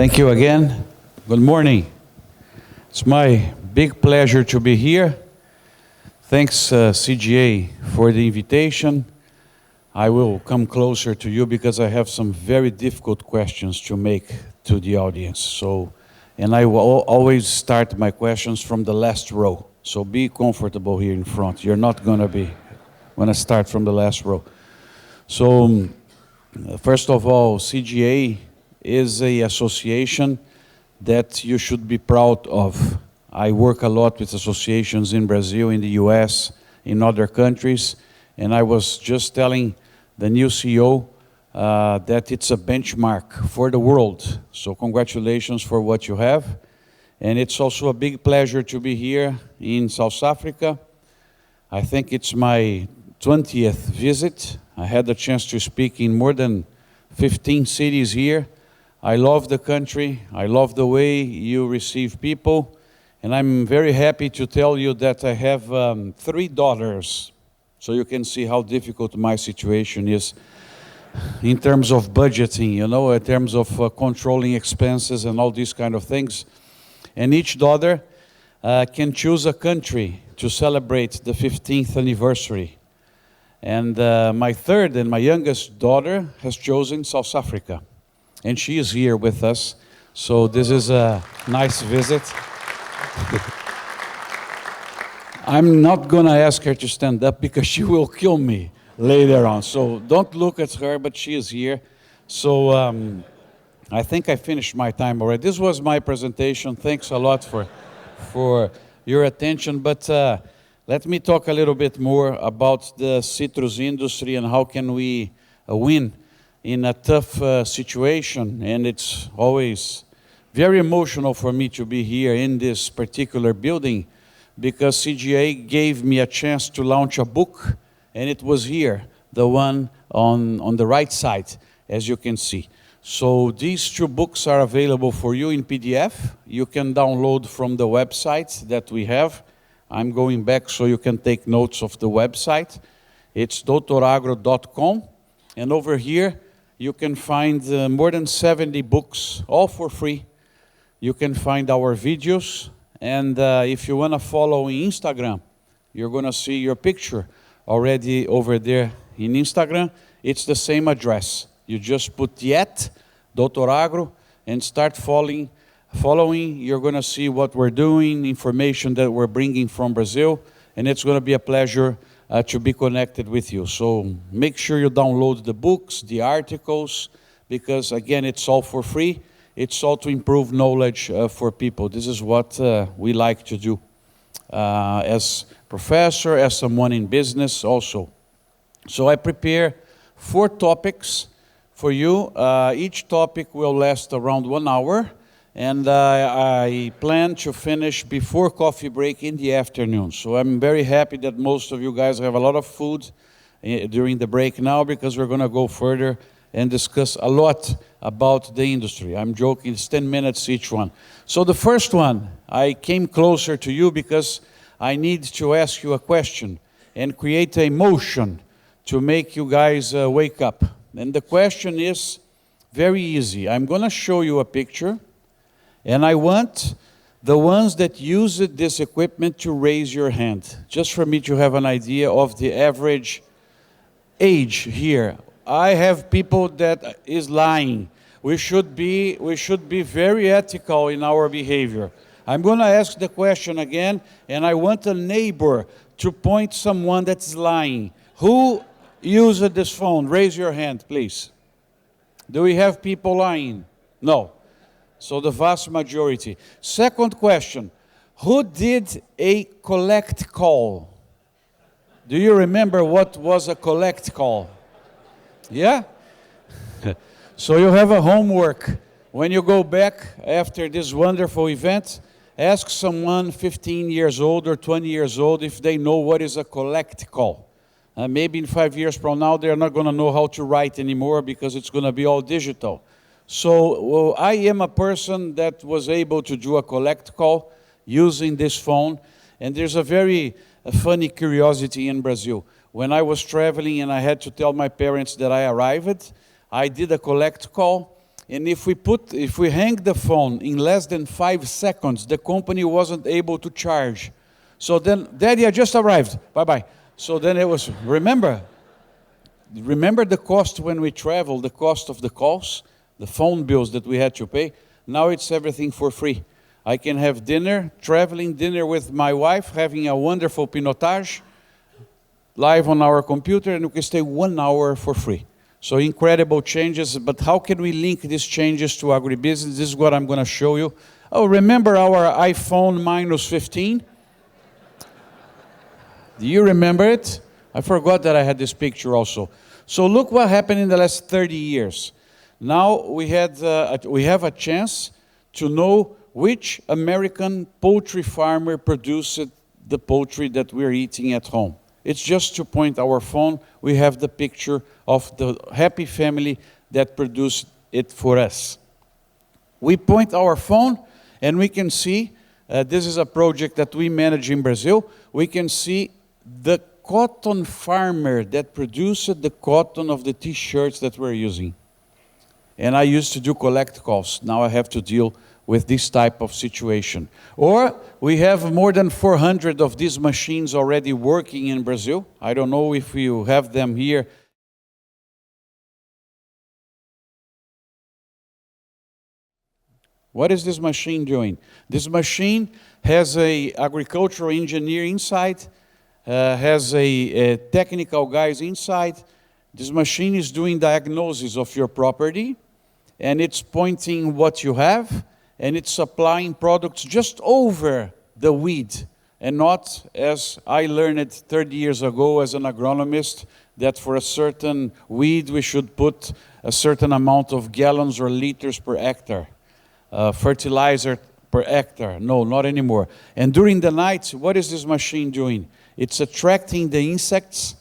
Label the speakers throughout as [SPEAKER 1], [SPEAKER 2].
[SPEAKER 1] Thank you again. Good morning. It's my big pleasure to be here. Thanks, CGA, for the invitation. I will come closer to you because I have some very difficult questions to make to the audience. And I will always start my questions from the last row. So be comfortable here in front. You're not going to start from the last row. So, first of all, CGA is an association that you should be proud of. I work a lot with associations in Brazil, in the US, in other countries, and I was just telling the new CEO that it's a benchmark for the world. So congratulations for what you have. And it's also a big pleasure to be here in South Africa. I think it's my 20th visit. I had the chance to speak in more than 15 cities here. I love the country. I love the way you receive people. And I'm very happy to tell you that I have 3 daughters. So you can see how difficult my situation is in terms of budgeting, in terms of controlling expenses and all these kind of things. And each daughter can choose a country to celebrate the 15th anniversary. And my third and my youngest daughter has chosen South Africa. And she is here with us. So this is a nice visit. I'm not going to ask her to stand up because she will kill me later on. So don't look at her, but she is here. So I think I finished my time already. This was my presentation. Thanks a lot for your attention. But let me talk a little bit more about the citrus industry and how can we win in a tough situation. And it's always very emotional for me to be here in this particular building because CGA gave me a chance to launch a book, and it was here, the one on the right side, as you can see. So these 2 books are available for you in PDF. You can download from the website that we have. I'm going back so you can take notes of the website. It's doutoragro.com, and over here you can find more than 70 books, all for free. You can find our videos, and if you want to follow in Instagram, you're going to see your picture already over there in Instagram. It's the same address. You just put @doutoragro and start following. You're going to see what we're doing, information that we're bringing from Brazil, and it's going to be a pleasure to be connected with you. So make sure you download the books, the articles, because again, it's all for free. It's all to improve knowledge for people. This is what we like to do as professor, as someone in business also. So I prepare 4 topics for you. Each topic will last around 1 hour. And I plan to finish before coffee break in the afternoon. So I'm very happy that most of you guys have a lot of food during the break now because we're going to go further and discuss a lot about the industry. I'm joking, it's 10 minutes each one. So the first one, I came closer to you because I need to ask you a question and create a motion to make you guys wake up. And the question is very easy. I'm going to show you a picture. And I want the ones that use this equipment to raise your hand, just for me to have an idea of the average age here. I have people that is lying. We should be very ethical in our behavior. I'm going to ask the question again, and I want a neighbor to point someone that's lying. Who uses this phone? Raise your hand, please. Do we have people lying? No. So the vast majority. Second question, who did a collect call? Do you remember what was a collect call? Yeah? So you have a homework. When you go back after this wonderful event, ask someone 15 years old or 20 years old if they know what is a collect call. Maybe in 5 years from now, they're not going to know how to write anymore because it's going to be all digital. So I am a person that was able to do a collect call using this phone. And there's a very funny curiosity in Brazil. When I was traveling and I had to tell my parents that I arrived, I did a collect call. And if we hang the phone in less than 5 seconds, the company wasn't able to charge. So then, Daddy, I just arrived. Bye-bye. So then it was, remember the cost when we traveled, the cost of the calls, the phone bills that we had to pay? Now it's everything for free. I can have dinner, traveling dinner with my wife, having a wonderful pinotage, live on our computer, and we can stay 1 hour for free. So incredible changes, but how can we link these changes to agribusiness? This is what I'm going to show you. Oh, remember our iPhone minus 15? Do you remember it? I forgot that I had this picture also. So look what happened in the last 30 years. Now we have a chance to know which American poultry farmer produced the poultry that we're eating at home. It's just to point our phone, we have the picture of the happy family that produced it for us. We point our phone and we can see, this is a project that we manage in Brazil, we can see the cotton farmer that produced the cotton of the t-shirts that we're using. And I used to do collect calls. Now I have to deal with this type of situation. Or we have more than 400 of these machines already working in Brazil. I don't know if you have them here. What is this machine doing? This machine has a agricultural engineer inside, has a technical guys inside. This machine is doing diagnosis of your property, and it's pointing what you have, and it's applying products just over the weed, and not, as I learned 30 years ago as an agronomist, that for a certain weed we should put a certain amount of gallons or liters per hectare, fertilizer per hectare. No, not anymore. And during the night, what is this machine doing? It's attracting the insects,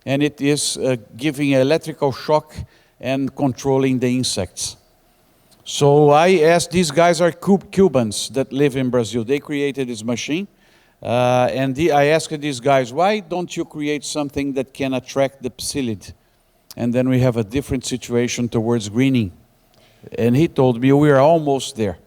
[SPEAKER 1] and it is giving electrical shock and controlling the insects. So I asked, these guys are Cubans that live in Brazil. They created this machine. I asked these guys, why don't you create something that can attract the psyllid? And then we have a different situation towards greening. And he told me, we are almost there.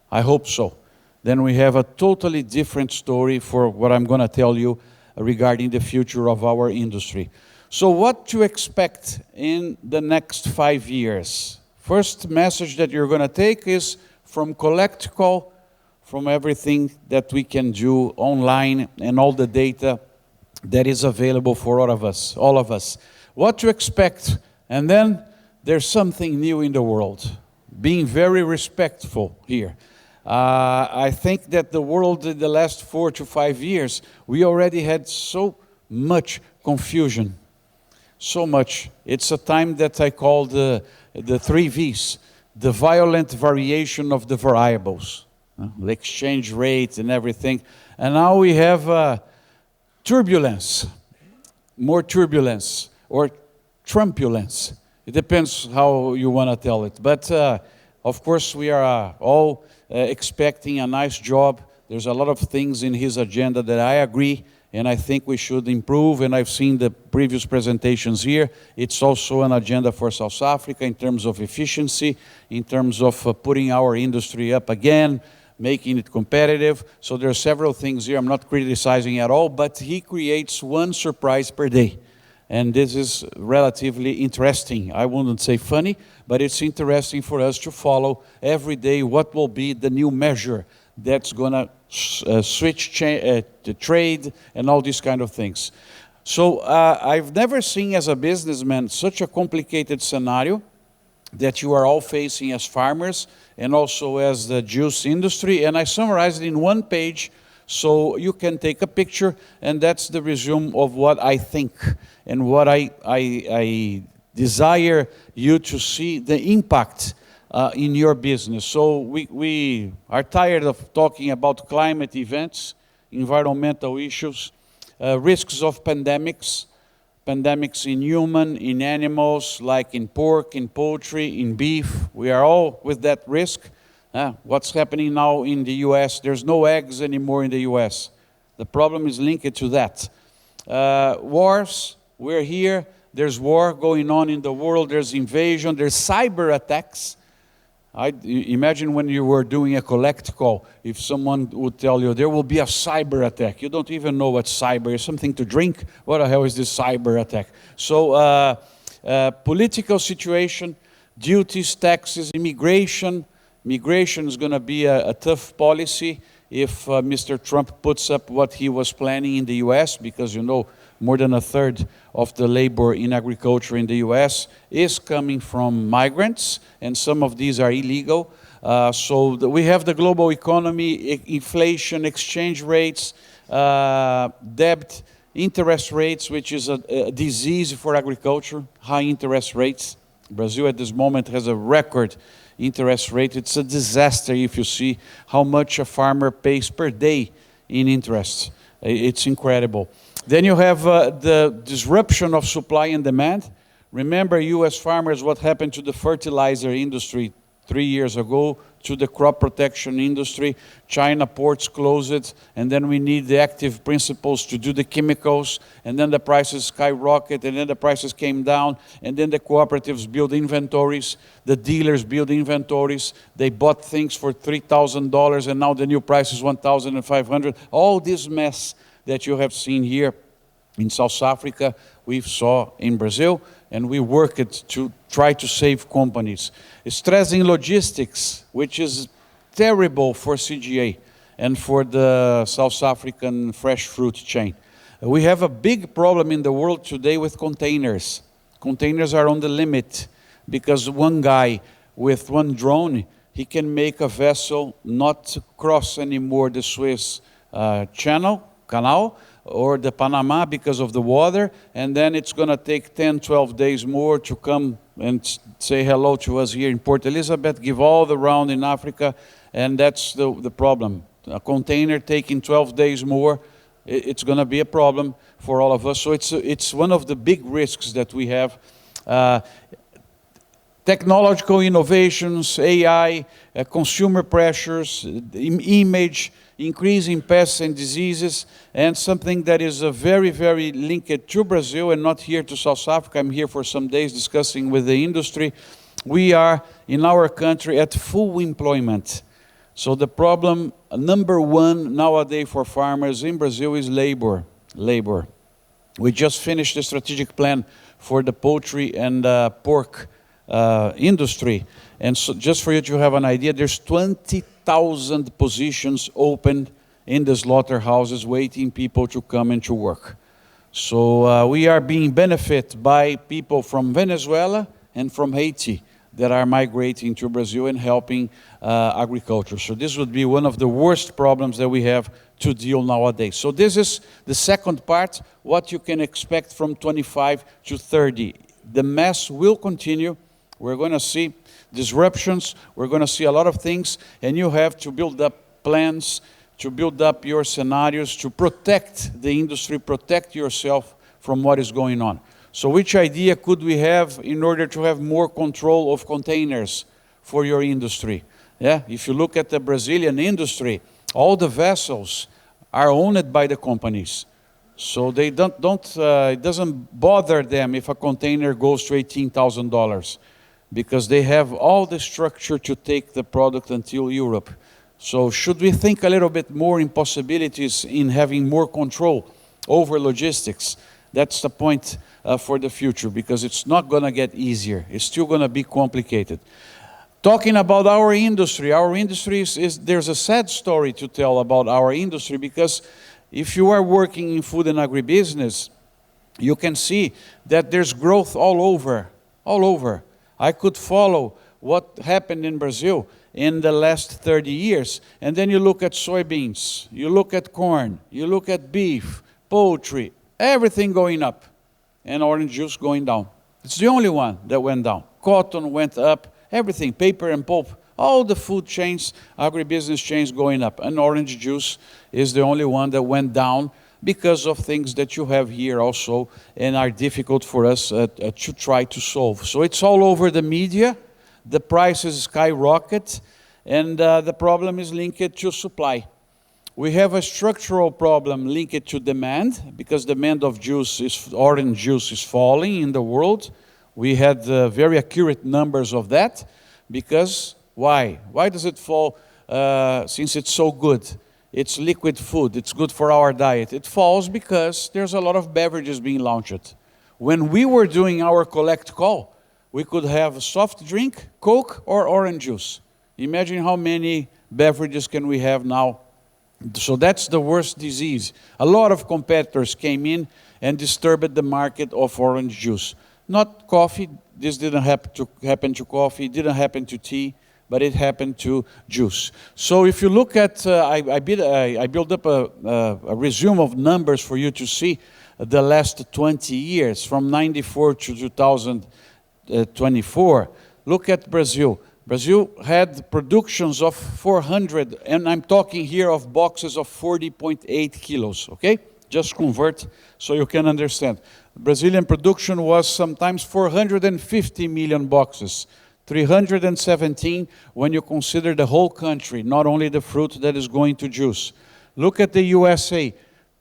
[SPEAKER 1] I hope so. Then we have a totally different story for what I'm going to tell you regarding the future of our industry. So what to expect in the next 5 years? First message that you're going to take is from collect call, from everything that we can do online and all the data that is available for all of us. What to expect, and then there's something new in the world. Being very respectful here. I think that the world in the last 4 to 5 years, we already had so much confusion. So much. It's a time that I call the 3 V's, the violent variation of the variables, the exchange rate and everything. And now we have turbulence, more turbulence, or trumpulence. It depends how you want to tell it. But of course, we are all expecting a nice job. There's a lot of things in his agenda that I agree, and I think we should improve, and I've seen the previous presentations here. It's also an agenda for South Africa in terms of efficiency, in terms of putting our industry up again, making it competitive. So there are several things here. I'm not criticizing at all, but he creates one surprise per day. And this is relatively interesting. I wouldn't say funny, but it's interesting for us to follow every day what will be the new measure that's going to switch the trade and all these kind of things. So I've never seen as a businessman such a complicated scenario that you are all facing as farmers and also as the juice industry. And I summarized it in one page so you can take a picture, and that's the resume of what I think and what I desire you to see the impact in your business. So we are tired of talking about climate events, environmental issues, risks of pandemics in human, in animals, like in pork, in poultry, in beef. We are all with that risk. What's happening now in the US, there's no eggs anymore in the US. The problem is linked to that. Wars, we're here. There's war going on in the world. There's invasion. There's cyber attacks. Imagine when you were doing a collect call, if someone would tell you there will be a cyber attack. You don't even know what cyber is. Something to drink? What the hell is this cyber attack? So political situation, duties, taxes, immigration. Migration is going to be a tough policy if Mr. Trump puts up what he was planning in the US, because you know more than a third of the labor in agriculture in the US is coming from migrants, and some of these are illegal. We have the global economy, inflation, exchange rates, debt, interest rates, which is a disease for agriculture, high interest rates. Brazil at this moment has a record interest rate. It's a disaster if you see how much a farmer pays per day in interest. It's incredible. Then you have the disruption of supply and demand. Remember, US farmers, what happened to the fertilizer industry 3 years ago, to the crop protection industry. China ports closed, and then we need the active principles to do the chemicals, and then the prices skyrocketed, and then the prices came down, and then the cooperatives build inventories, the dealers build inventories, they bought things for $3,000, and now the new price is $1,500. All this mess that you have seen here in South Africa, we saw in Brazil, and we worked to try to save companies. Stress in logistics, which is terrible for CGA and for the South African fresh fruit chain. We have a big problem in the world today with containers. Containers are on the limit because one guy with one drone, he can make a vessel not cross anymore the Suez canal, or the Panama because of the water, and then it's going to take 10, 12 days more to come and say hello to us here in Port Elizabeth, give all the round in Africa, and that's the problem. A container taking 12 days more, it's going to be a problem for all of us. So it's one of the big risks that we have. Technological innovations, AI, consumer pressures, image, increasing pests and diseases, and something that is very, very linked to Brazil and not here to South Africa. I'm here for some days discussing with the industry. We are, in our country, at full employment. So the problem, number one nowadays for farmers in Brazil is labor. We just finished the strategic plan for the poultry and pork industry. And so just for you to have an idea, there's 20,000 positions open in the slaughterhouses waiting people to come and to work. So we are being benefited by people from Venezuela and from Haiti that are migrating to Brazil and helping agriculture. So this would be one of the worst problems that we have to deal nowadays. So this is the second part, what you can expect from 25 to 30. The mess will continue. We're going to see disruptions, we're going to see a lot of things, and you have to build up plans, to build up your scenarios, to protect the industry, protect yourself from what is going on. So which idea could we have in order to have more control of containers for your industry? Yeah, if you look at the Brazilian industry, all the vessels are owned by the companies. So they it doesn't bother them if a container goes to $18,000. Because they have all the structure to take the product until Europe. So should we think a little bit more in possibilities in having more control over logistics? That's the point for the future, because it's not going to get easier. It's still going to be complicated. Talking about our industry there's a sad story to tell about our industry, because if you are working in food and agribusiness, you can see that there's growth all over. I could follow what happened in Brazil in the last 30 years. And then you look at soybeans, you look at corn, you look at beef, poultry, everything going up, and orange juice going down. It's the only one that went down. Cotton went up, everything, paper and pulp, all the food chains, agribusiness chains going up. And orange juice is the only one that went down, because of things that you have here also and are difficult for us to try to solve. So it's all over the media, the prices skyrocket, and the problem is linked to supply. We have a structural problem linked to demand, because demand of orange juice is falling in the world. We had very accurate numbers of that, because Why? Why does it fall since it's so good? It's liquid food. It's good for our diet. It falls because there's a lot of beverages being launched. When we were doing our collect call, we could have a soft drink, Coke, or orange juice. Imagine how many beverages can we have now. So that's the worst disease. A lot of competitors came in and disturbed the market of orange juice. Not coffee. This didn't happen to coffee. It didn't happen to tea, but it happened to juice. So if you look at, I built up a resume of numbers for you to see the last 20 years, from 94 to 2024. Look at Brazil. Brazil had productions of 400, and I'm talking here of boxes of 40.8 kilos, okay? Just convert so you can understand. Brazilian production was sometimes 450 million boxes, 317 when you consider the whole country, not only the fruit that is going to juice. Look at the USA,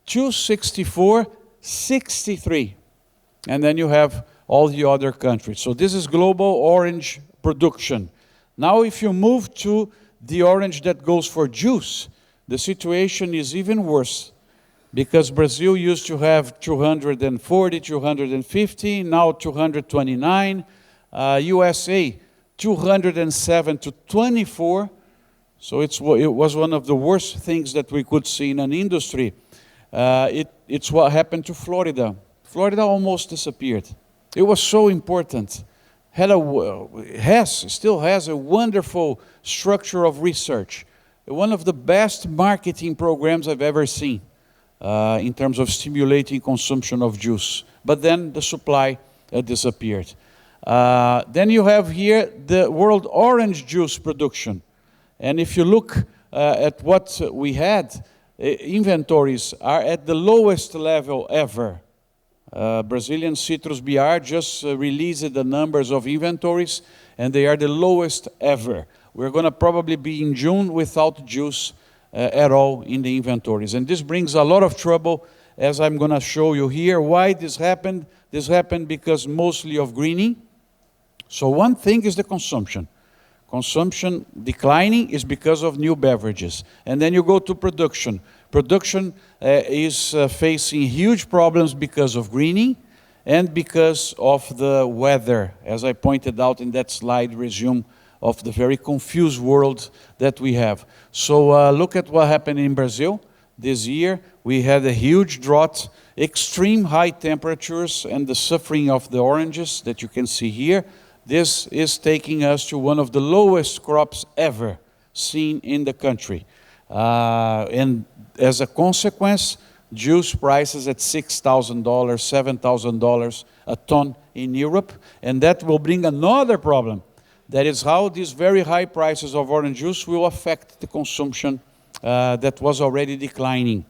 [SPEAKER 1] 264, 63. And then you have all the other countries. So this is global orange production. Now if you move to the orange that goes for juice, the situation is even worse, because Brazil used to have 240, 250, now 229. USA, 207 to 24. So it was one of the worst things that we could see in an industry. It's what happened to Florida. Florida almost disappeared. It was so important. Still has a wonderful structure of research. One of the best marketing programs I've ever seen in terms of stimulating consumption of juice. But then the supply disappeared. Then you have here the world orange juice production. And if you look at what we had, inventories are at the lowest level ever. Brazilian Citrus BR just released the numbers of inventories, and they are the lowest ever. We're going to probably be in June without juice at all in the inventories. And this brings a lot of trouble, as I'm going to show you here. Why this happened? This happened because mostly of greening. So one thing is the consumption. Consumption declining is because of new beverages. And then you go to production. Production is facing huge problems because of greening and because of the weather, as I pointed out in that slide resume of the very confused world that we have. So look at what happened in Brazil this year. We had a huge drought, extreme high temperatures, and the suffering of the oranges that you can see here. This is taking us to one of the lowest crops ever seen in the country. And as a consequence, juice prices at $6,000, $7,000 a ton in Europe. And that will bring another problem. That is how these very high prices of orange juice will affect the consumption that was already declining.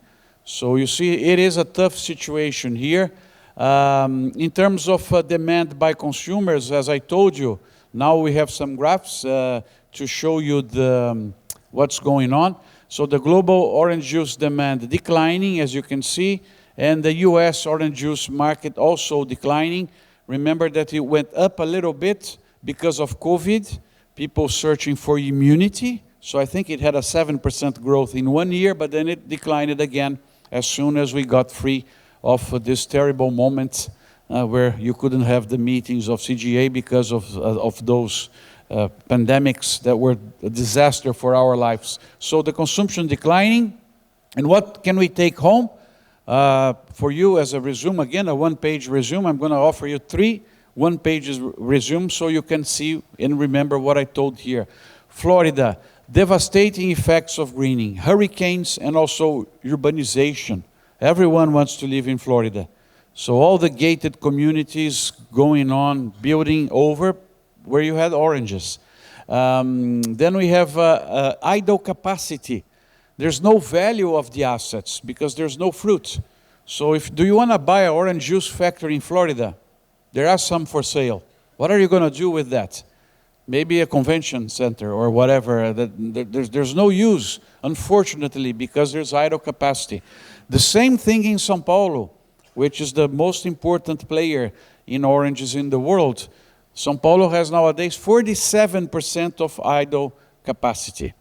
[SPEAKER 1] So you see, it is a tough situation here. In terms of demand by consumers, as I told you, now we have some graphs to show you what's going on. So the global orange juice demand declining, as you can see, and the US orange juice market also declining. Remember that it went up a little bit because of COVID, people searching for immunity. So I think it had a 7% growth in 1 year, but then it declined again as soon as we got free of this terrible moment where you couldn't have the meetings of CGA because of those pandemics that were a disaster for our lives. So the consumption declining. And what can we take home? For you as a resume, again, a one-page resume, I'm going to offer you 3 one-page resume so you can see and remember what I told here. Florida, devastating effects of greening, hurricanes, and also urbanization. Everyone wants to live in Florida. So all the gated communities going on, building over where you had oranges. Then we have idle capacity. There's no value of the assets because there's no fruit. So do you want to buy an orange juice factory in Florida? There are some for sale. What are you going to do with that? Maybe a convention center or whatever. There's no use, unfortunately, because there's idle capacity. The same thing in São Paulo, which is the most important player in oranges in the world. São Paulo has nowadays 47% of idle capacity.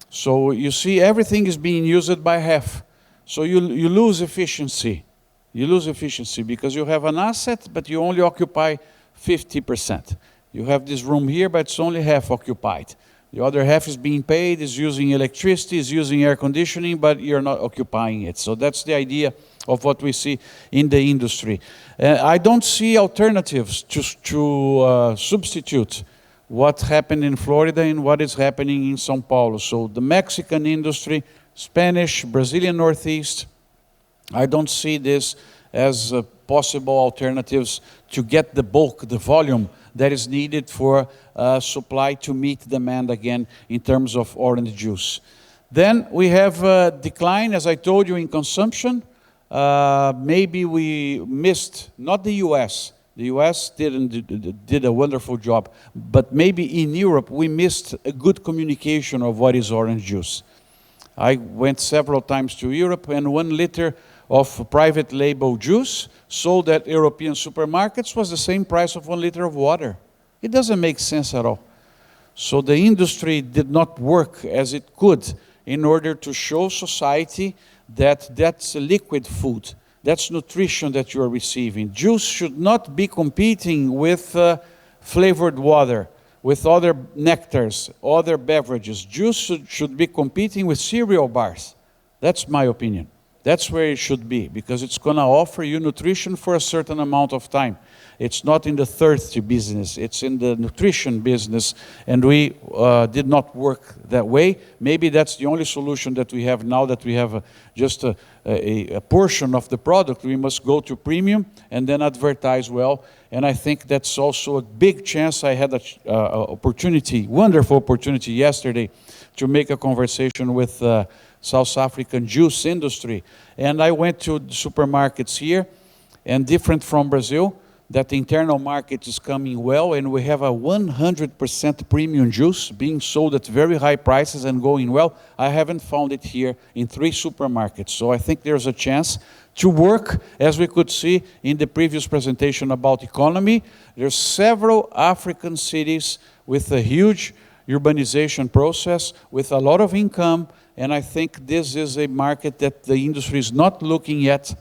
[SPEAKER 1] So you see, everything is being used by half. So you lose efficiency. You lose efficiency because you have an asset, but you only occupy 50%. You have this room here, but it's only half occupied. The other half is being paid, is using electricity, is using air conditioning, but you're not occupying it. So that's the idea of what we see in the industry. I don't see alternatives to substitute what happened in Florida and what is happening in São Paulo. So the Mexican industry, Spanish, Brazilian Northeast, I don't see this as possible alternatives to get the bulk, the volume that is needed for supply to meet demand again in terms of orange juice. Then we have a decline, as I told you, in consumption. Maybe we missed, not the US. The US did a wonderful job, but maybe in Europe we missed a good communication of what is orange juice. I went several times to Europe, and 1 liter of private label juice sold at European supermarkets was the same price of 1 liter of water. It doesn't make sense at all. So the industry did not work as it could in order to show society that that's a liquid food. That's nutrition that you are receiving. Juice should not be competing with flavored water, with other nectars, other beverages. Juice should be competing with cereal bars. That's my opinion. That's where it should be, because it's going to offer you nutrition for a certain amount of time. It's not in the thirsty business, it's in the nutrition business, and we did not work that way. Maybe that's the only solution that we have now, that we have just a portion of the product. We must go to premium and then advertise well, and I think that's also a big chance. I had an opportunity, wonderful opportunity yesterday to make a conversation with South African juice industry. And I went to the supermarkets here, and different from Brazil, that the internal market is coming well, and we have a 100% premium juice being sold at very high prices and going well. I haven't found it here in 3 supermarkets. So I think there's a chance to work, as we could see in the previous presentation about economy. There's several African cities with a huge urbanization process, with a lot of income, and I think this is a market that the industry is not looking at,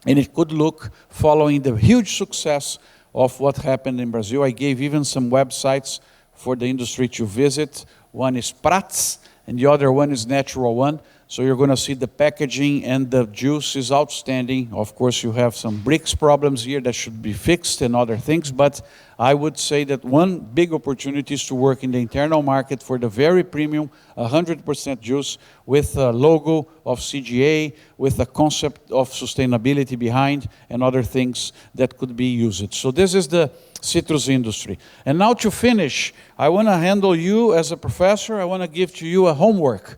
[SPEAKER 1] and it could look following the huge success of what happened in Brazil. I gave even some websites for the industry to visit. One is Prats, and the other one is Natural One. So you're going to see the packaging, and the juice is outstanding. Of course, you have some bricks problems here that should be fixed and other things, but I would say that one big opportunity is to work in the internal market for the very premium 100% juice with a logo of CGA, with a concept of sustainability behind, and other things that could be used. So this is the citrus industry. And now to finish, I want to handle you as a professor. I want to give to you a homework.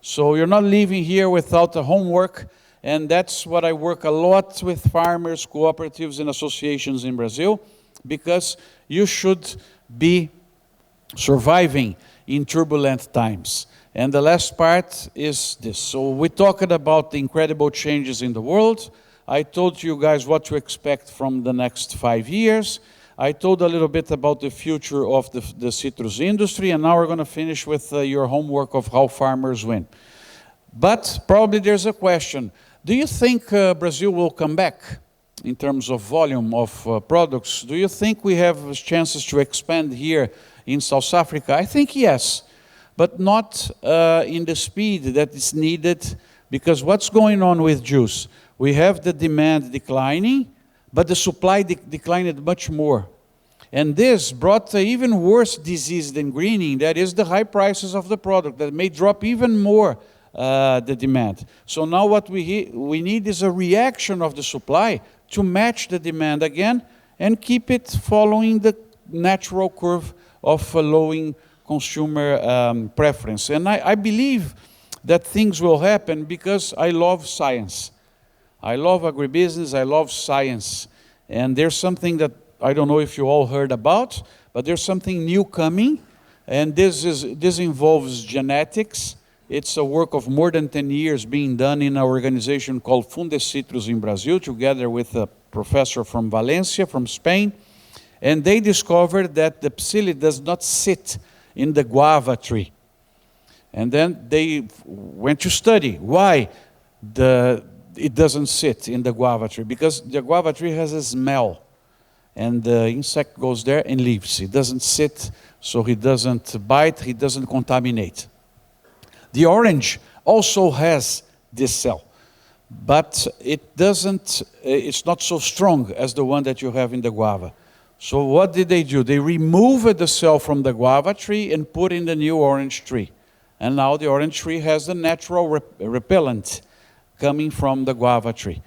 [SPEAKER 1] So you're not leaving here without a homework, and that's what I work a lot with farmers, cooperatives, and associations in Brazil, because you should be surviving in turbulent times. And the last part is this. So we talked about the incredible changes in the world. I told you guys what to expect from the next 5 years. I told a little bit about the future of the citrus industry, and now we're going to finish with your homework of how farmers win. But probably there's a question. Do you think Brazil will come back in terms of volume of products? Do you think we have chances to expand here in South Africa? I think yes, but not in the speed that is needed, because what's going on with juice? We have the demand declining, but the supply declined much more. And this brought an even worse disease than greening, that is the high prices of the product, that may drop even more the demand. So now what we need is a reaction of the supply to match the demand again, and keep it following the natural curve of lowering consumer preference. And I believe that things will happen because I love science. I love agribusiness, I love science. And there's something that I don't know if you all heard about, but there's something new coming, and this involves genetics. It's a work of more than 10 years being done in an organization called Fundecitrus in Brazil, together with a professor from Valencia, from Spain. And they discovered that the psyllid does not sit in the guava tree. And then they went to study why it doesn't sit in the guava tree. Because the guava tree has a smell. And the insect goes there and leaves. It doesn't sit, so he doesn't bite, he doesn't contaminate. The orange also has this cell, but it's not so strong as the one that you have in the guava. So what did they do? They removed the cell from the guava tree and put in the new orange tree. And now the orange tree has the natural repellent coming from the guava tree.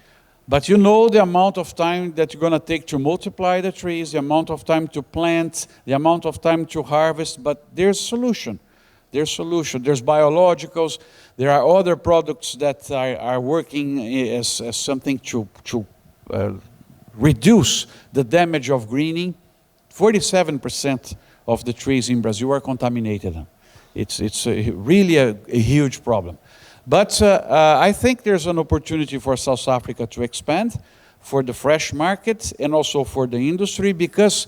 [SPEAKER 1] But you know the amount of time that you're going to take to multiply the trees, the amount of time to plant, the amount of time to harvest, but there's solution. There's solution. There's biologicals. There are other products that are working as something to reduce the damage of greening. 47% of the trees in Brazil are contaminated. It's really a huge problem. But I think there's an opportunity for South Africa to expand for the fresh market and also for the industry, because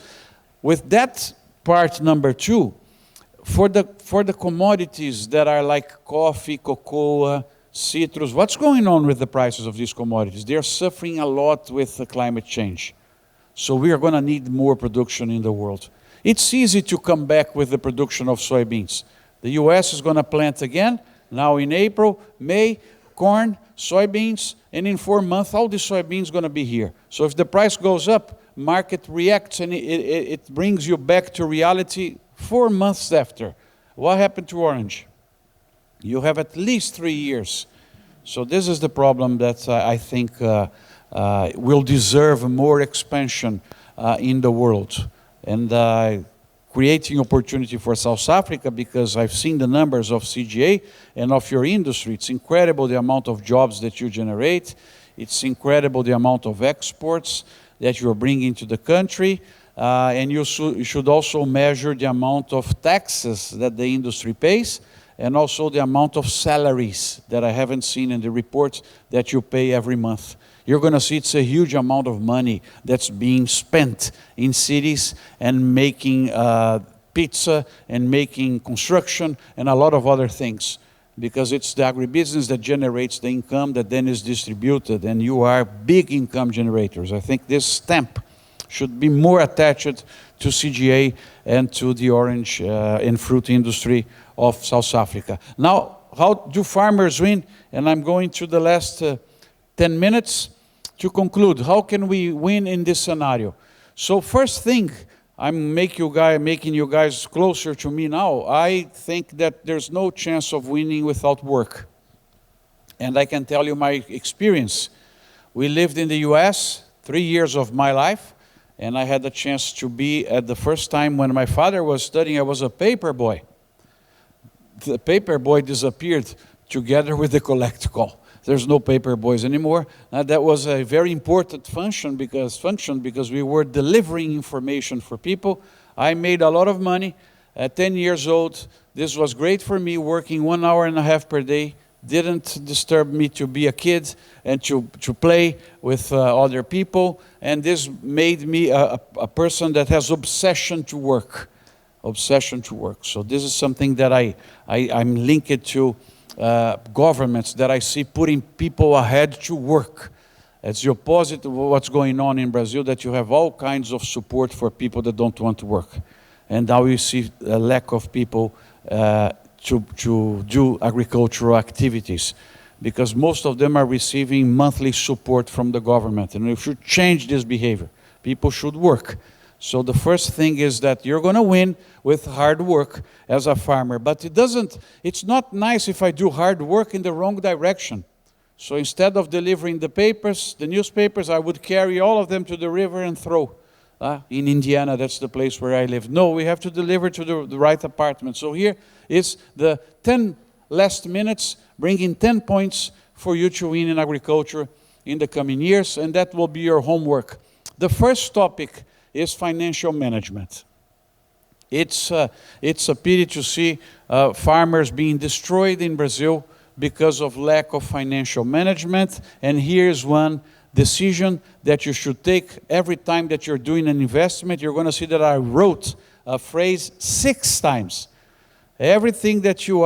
[SPEAKER 1] with that part number 2, for the commodities that are like coffee, cocoa, citrus, what's going on with the prices of these commodities? They're suffering a lot with the climate change. So we are going to need more production in the world. It's easy to come back with the production of soybeans. The US is going to plant again. Now in April, May, corn, soybeans, and in 4 months, all the soybeans going to be here. So if the price goes up, market reacts and it brings you back to reality 4 months after. What happened to orange? You have at least 3 years. So this is the problem that I think will deserve more expansion in the world. And creating opportunity for South Africa, because I've seen the numbers of CGA and of your industry. It's incredible the amount of jobs that you generate. It's incredible the amount of exports that you're bringing to the country. And you should also measure the amount of taxes that the industry pays, and also the amount of salaries that I haven't seen in the reports that you pay every month. You're going to see it's a huge amount of money that's being spent in cities and making pizza and making construction and a lot of other things, because it's the agribusiness that generates the income that then is distributed, and you are big income generators. I think this stamp should be more attached to CGA and to the orange and fruit industry of South Africa. Now, how do farmers win? And I'm going to the last 10 minutes to conclude. How can we win in this scenario? So first thing, I'm making you guys closer to me now. I think that there's no chance of winning without work. And I can tell you my experience. We lived in the US 3 years of my life, and I had the chance to be at the first time when my father was studying. I was a paper boy. The paper boy disappeared together with the collect call. There's no paper boys anymore. That was a very important function because we were delivering information for people. I made a lot of money at 10 years old. This was great for me, working 1.5 hours per day. Didn't disturb me to be a kid and to play with other people. And this made me a person that has obsession to work. Obsession to work. So this is something that I'm linked to governments that I see putting people ahead to work. It's the opposite of what's going on in Brazil, that you have all kinds of support for people that don't want to work. And now you see a lack of people to do agricultural activities, because most of them are receiving monthly support from the government. And we should change this behavior. People should work. So the first thing is that you're going to win with hard work as a farmer. But it's not nice if I do hard work in the wrong direction. So instead of delivering the newspapers, I would carry all of them to the river and throw. In Indiana, that's the place where I live. No, we have to deliver to the right apartment. So here is the 10 last minutes, bringing 10 points for you to win in agriculture in the coming years, and that will be your homework. The first topic is financial management. It's a pity to see farmers being destroyed in Brazil because of lack of financial management, and here's one decision that you should take every time that you're doing an investment. You're going to see that I wrote a phrase 6 times. Every time that you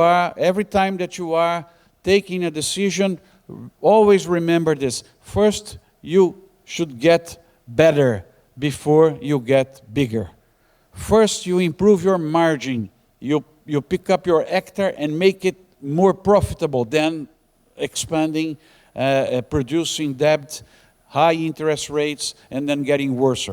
[SPEAKER 1] are taking a decision, always remember this. First, you should get better before you get bigger. First, you improve your margin. You pick up your hectare and make it more profitable than expanding, producing debt, high interest rates, and then getting worse.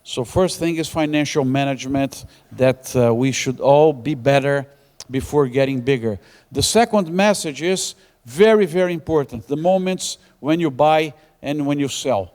[SPEAKER 1] So first thing is financial management, that we should all be better before getting bigger. The second message is very, very important. The moments when you buy and when you sell.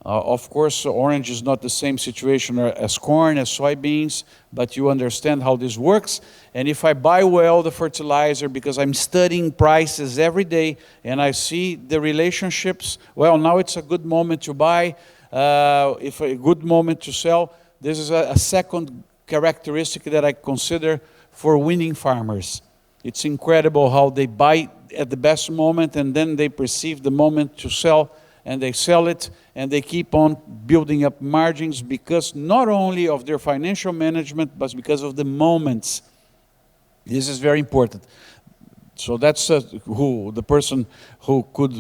[SPEAKER 1] Of course, orange is not the same situation as corn, as soybeans, but you understand how this works. And if I buy well the fertilizer, because I'm studying prices every day and I see the relationships, well, now it's a good moment to buy, if a good moment to sell. This is a second characteristic that I consider for winning farmers. It's incredible how they buy at the best moment and then they perceive the moment to sell, and they sell it, and they keep on building up margins because not only of their financial management, but because of the moments. This is very important. So that's the person who could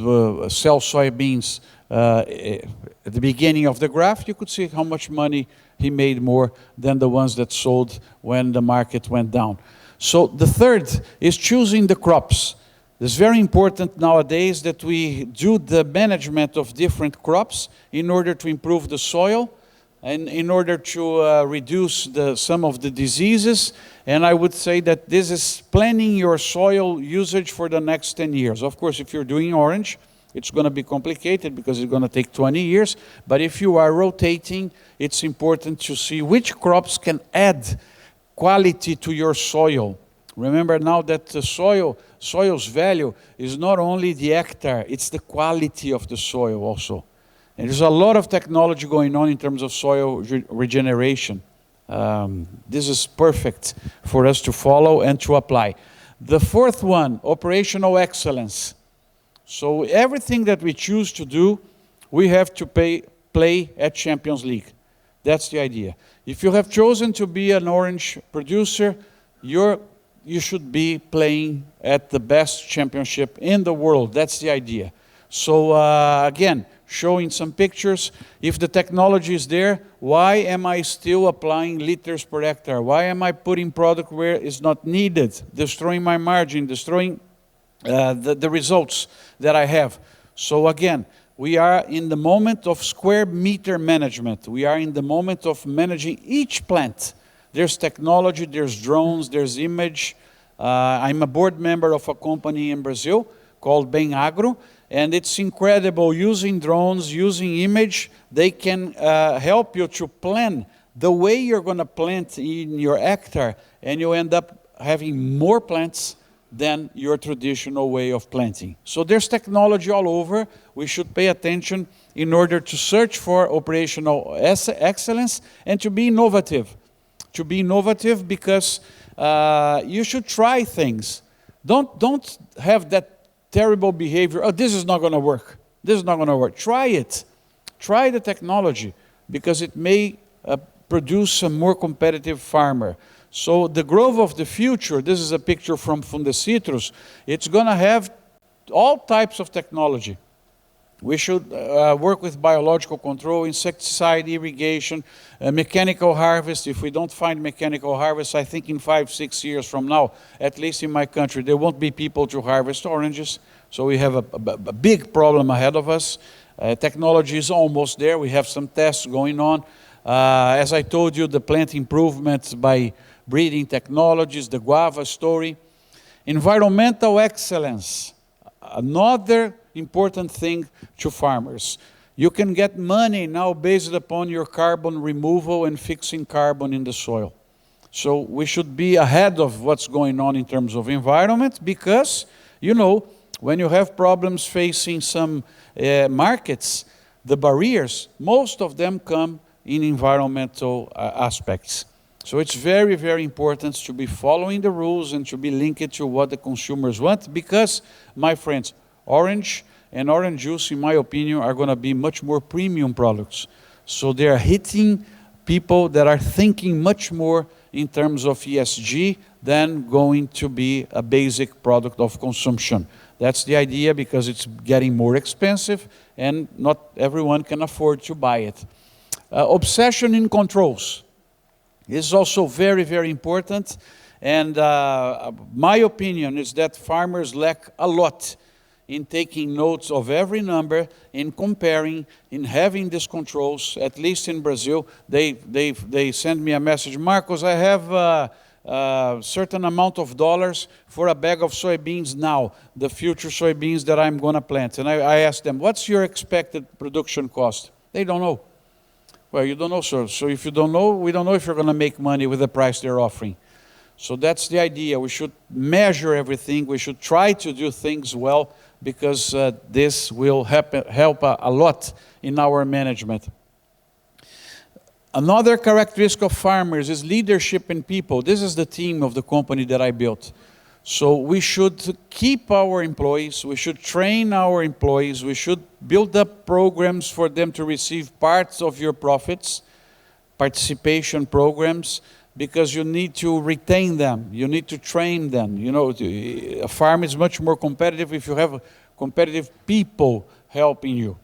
[SPEAKER 1] sell soybeans at the beginning of the graph. You could see how much money he made more than the ones that sold when the market went down. So the third is choosing the crops. It's very important nowadays that we do the management of different crops in order to improve the soil and in order to reduce some of the diseases. And I would say that this is planning your soil usage for the next 10 years. Of course, if you're doing orange, it's going to be complicated because it's going to take 20 years. But if you are rotating, it's important to see which crops can add quality to your soil. Remember now that the soil's value is not only the hectare, it's the quality of the soil also. And there's a lot of technology going on in terms of soil regeneration. This is perfect for us to follow and to apply. The fourth one, operational excellence. So everything that we choose to do, we have to play at Champions League. That's the idea. If you have chosen to be an orange producer, you should be playing at the best championship in the world. That's the idea. So again, showing some pictures. If the technology is there, why am I still applying liters per hectare? Why am I putting product where it's not needed? Destroying my margin, destroying the results that I have. So again, we are in the moment of square meter management. We are in the moment of managing each plant. There's technology, there's drones, there's image. I'm a board member of a company in Brazil called Bem Agro, and it's incredible. Using drones, using image, they can help you to plan the way you're going to plant in your hectare, and you end up having more plants than your traditional way of planting. So there's technology all over. We should pay attention in order to search for operational excellence and to be innovative. To be innovative because you should try things. Don't have that terrible behavior. Oh, this is not going to work. This is not going to work. Try it. Try the technology because it may produce a more competitive farmer. So the growth of the future, this is a picture from Fundecitrus, it's going to have all types of technology. We should work with biological control, insecticide, irrigation, mechanical harvest. If we don't find mechanical harvest, I think in 5-6 years from now, at least in my country, there won't be people to harvest oranges. So we have a big problem ahead of us. Technology is almost there. We have some tests going on. As I told you, the plant improvements by breeding technologies, the guava story. Environmental excellence, another important thing to farmers. You can get money now based upon your carbon removal and fixing carbon in the soil. So we should be ahead of what's going on in terms of environment because, you know, when you have problems facing some markets, the barriers, most of them come in environmental aspects. So it's very, very important to be following the rules and to be linked to what the consumers want because, my friends, orange and orange juice, in my opinion, are going to be much more premium products. So they are hitting people that are thinking much more in terms of ESG than going to be a basic product of consumption. That's the idea, because it's getting more expensive and not everyone can afford to buy it. Obsession in controls is also very, very important. And my opinion is that farmers lack a lot in taking notes of every number, in comparing, in having these controls. At least in Brazil, they send me a message, Marcos, I have a certain amount of dollars for a bag of soybeans now, the future soybeans that I'm going to plant. And I ask them, what's your expected production cost? They don't know. Well, you don't know, sir. So if you don't know, we don't know if you're going to make money with the price they're offering. So that's the idea. We should measure everything. We should try to do things well, because this will help a lot in our management. Another characteristic of farmers is leadership in people. This is the team of the company that I built. So we should keep our employees, we should train our employees, we should build up programs for them to receive parts of your profits, participation programs, because you need to retain them, you need to train them. You know, a farm is much more competitive if you have competitive people helping you,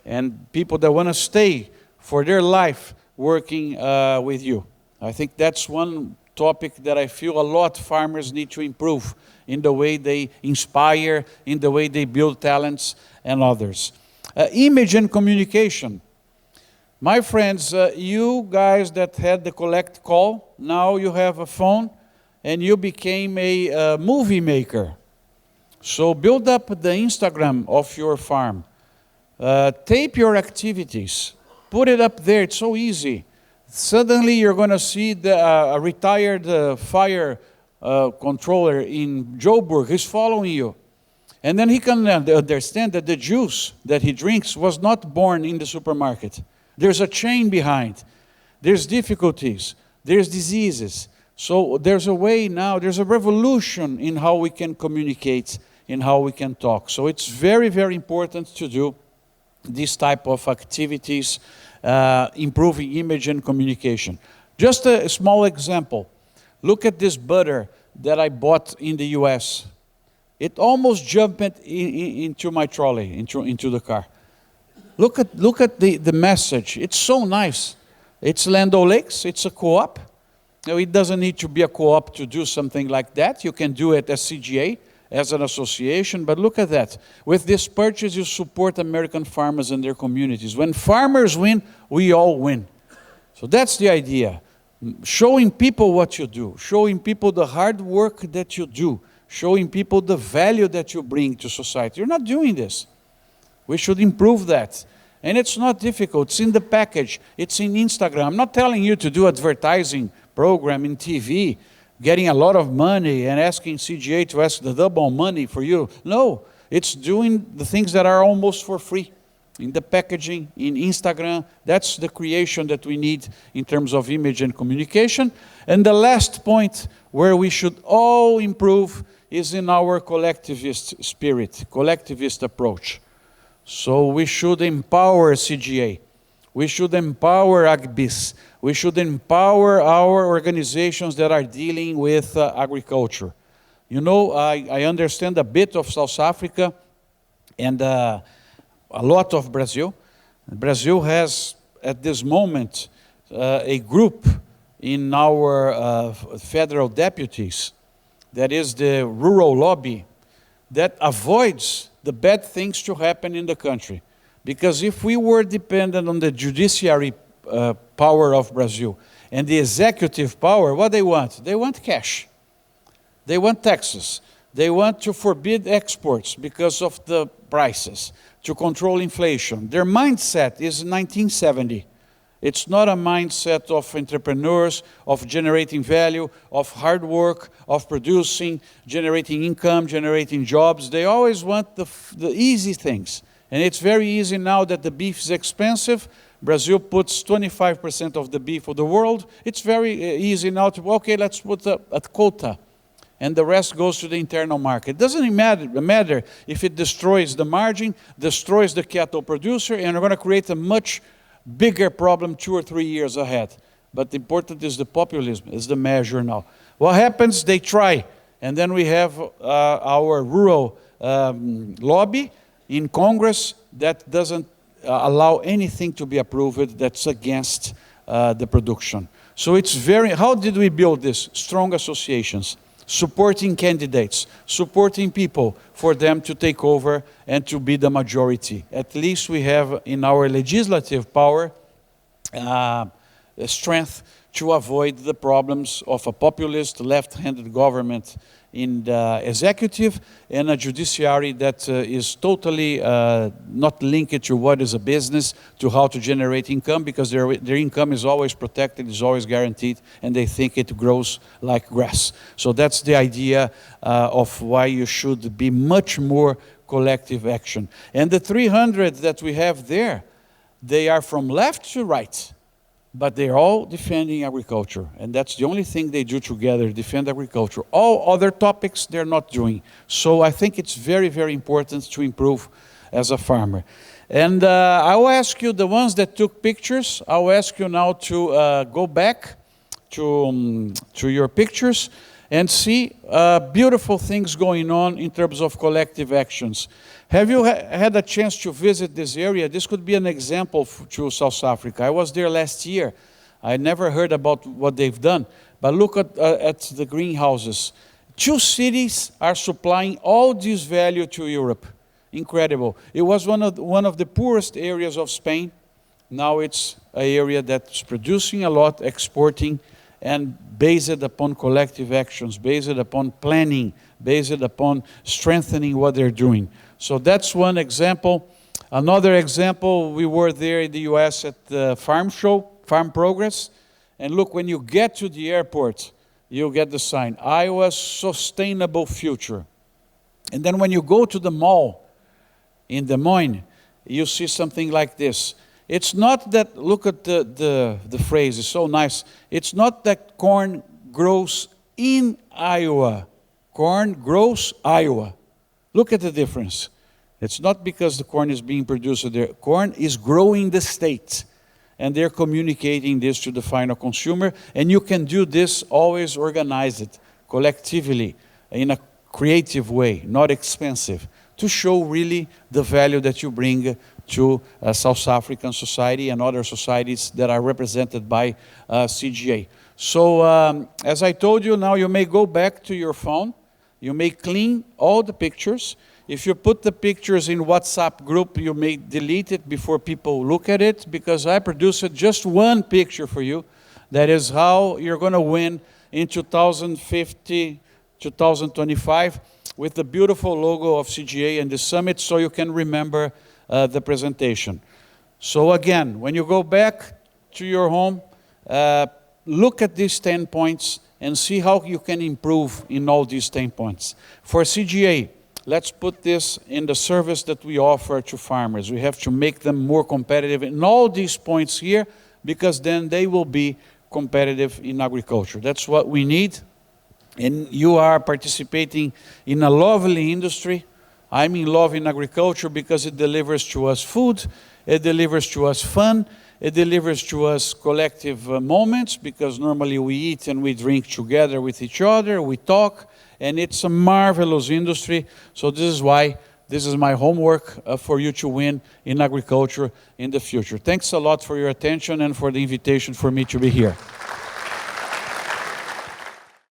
[SPEAKER 1] and people that want to stay for their life working with you. I think that's one topic that I feel a lot farmers need to improve in the way they inspire, in the way they build talents and others. Image and communication. My friends, you guys that had the collect call, now you have a phone and you became a movie maker. So build up the Instagram of your farm. Tape your activities. Put it up there. It's so easy. Suddenly you're going to see a retired fire controller in Joburg. He's following you. And then he can understand that the juice that he drinks was not born in the supermarket. There's a chain behind. There's difficulties. There's diseases. So there's a way now, there's a revolution in how we can communicate, in how we can talk. So it's very, very important to do this type of activities, improving image and communication. Just a small example. Look at this butter that I bought in the US. It almost jumped into my trolley, into the car. Look at the message. It's so nice. It's Land O'Lakes. It's a co-op. Now, it doesn't need to be a co-op to do something like that. You can do it as CGA, as an association. But look at that. With this purchase, you support American farmers and their communities. When farmers win, we all win. So that's the idea. Showing people what you do. Showing people the hard work that you do. Showing people the value that you bring to society. You're not doing this. We should improve that. And it's not difficult. It's in the package. It's in Instagram. I'm not telling you to do advertising program in TV, getting a lot of money and asking CGA to ask the double money for you. No, it's doing the things that are almost for free. In the packaging, in Instagram, that's the creation that we need in terms of image and communication. And the last point where we should all improve is in our collectivist spirit, collectivist approach. So we should empower CGA. We should empower AGBIS. We should empower our organizations that are dealing with agriculture. You know, I understand a bit of South Africa and a lot of Brazil. Brazil has, at this moment, a group in our federal deputies, that is the rural lobby, that avoids the bad things to happen in the country. Because if we were dependent on the judiciary power of Brazil and the executive power, what they want? They want cash. They want taxes. They want to forbid exports because of the prices, to control inflation. Their mindset is 1970. It's not a mindset of entrepreneurs, of generating value, of hard work, of producing, generating income, generating jobs. They always want the easy things. And it's very easy now that the beef is expensive. Brazil puts 25% of the beef of the world. It's very easy now to, okay, let's put a quota. and the rest goes to the internal market. It doesn't matter if it destroys the margin, destroys the cattle producer, and we're going to create a much bigger problem 2 or 3 years ahead. But the important is the populism, is the measure now. What happens? They try, and then we have our rural lobby in Congress that doesn't allow anything to be approved that's against the production. So it's how did we build this? Strong associations, supporting candidates, supporting people for them to take over and to be the majority. At least we have in our legislative power strength to avoid the problems of a populist, left-handed government in the executive and a judiciary that is totally not linked to what is a business, to how to generate income, because their income is always protected, is always guaranteed, and they think it grows like grass. So that's the idea of why you should be much more collective action. And the 300 that we have there, they are from left to right. But they're all defending agriculture, and that's the only thing they do together, defend agriculture. All other topics they're not doing. So I think it's very, very important to improve as a farmer. And I will ask you, the ones that took pictures, I will ask you now to go back to your pictures and see beautiful things going on in terms of collective actions. Have you had a chance to visit this area? This could be an example to South Africa. I was there last year. I never heard about what they've done. But look at the greenhouses. 2 cities are supplying all this value to Europe. Incredible. It was one of the poorest areas of Spain. Now it's an area that's producing a lot, exporting, and based upon collective actions, based upon planning, based upon strengthening what they're doing. So that's one example. Another example, we were there in the US at the farm show, Farm Progress. And look, when you get to the airport, you get the sign, Iowa's Sustainable Future. And then when you go to the mall in Des Moines, you see something like this. It's not that, look at the phrase, it's so nice. It's not that corn grows in Iowa. Corn grows Iowa. Look at the difference. It's not because the corn is being produced there. Corn is growing the state. And they're communicating this to the final consumer. And you can do this always organized, collectively, in a creative way, not expensive, to show really the value that you bring to South African society and other societies that are represented by CGA. So as I told you, now you may go back to your phone. You may clean all the pictures. If you put the pictures in WhatsApp group, you may delete it before people look at it, because I produced just one picture for you. That is how you're going to win in 2050, 2025, with the beautiful logo of CGA and the summit, so you can remember the presentation. So again, when you go back to your home, look at these 10 points and see how you can improve in all these 10 points. For CGA, let's put this in the service that we offer to farmers. We have to make them more competitive in all these points here, because then they will be competitive in agriculture. That's what we need. And you are participating in a lovely industry. I'm in love in agriculture because it delivers to us food, it delivers to us fun, it delivers to us collective moments, because normally we eat and we drink together with each other, we talk, and it's a marvelous industry. So this is why this is my homework for you to win in agriculture in the future. Thanks a lot for your attention and for the invitation for me to be here.